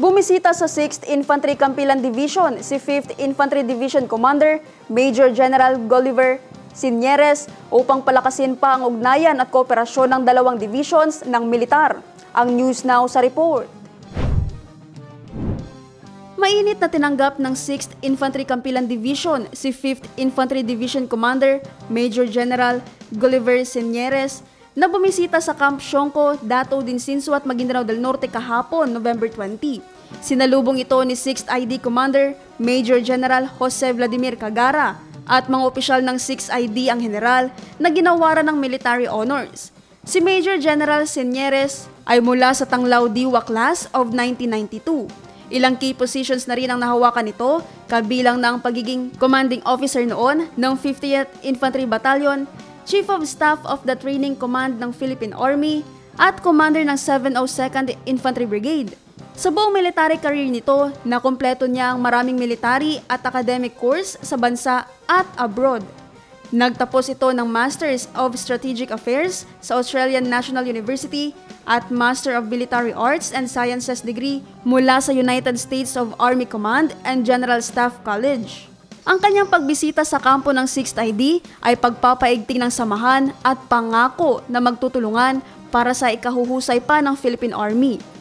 Bumisita sa 6th Infantry Campilan Division si 5th Infantry Division Commander Major General Gulliver Sienieres upang palakasin pa ang ugnayan at kooperasyon ng dalawang divisions ng militar. Ang News Now sa report. Mainit na tinanggap ng 6th Infantry Campilan Division si 5th Infantry Division Commander Major General Gulliver Sienieres na bumisita sa Camp Sionco, Datao Dinsinso at Maguindanao del Norte kahapon, November 20. Sinalubong ito ni 6th ID Commander Major General Jose Vladimir Cagara at mga opisyal ng 6th ID ang general na ginawaran ng military honors. Si Major General Sienieres ay mula sa Tanglao Diwa Class of 1992. Ilang key positions na rin ang nahawakan nito, kabilang ng pagiging commanding officer noon ng 50th Infantry Battalion, Chief of Staff of the Training Command ng Philippine Army, at commander ng 702nd Infantry Brigade. Sa buong military career nito, nakumpleto niya ang maraming military at academic course sa bansa at abroad. Nagtapos ito ng Masters of Strategic Affairs sa Australian National University at Master of Military Arts and Sciences degree mula sa United States of Army Command and General Staff College. Ang kanyang pagbisita sa kampo ng 6th ID ay pagpapaigting ng samahan at pangako na magtutulungan para sa ikahuhusay pa ng Philippine Army.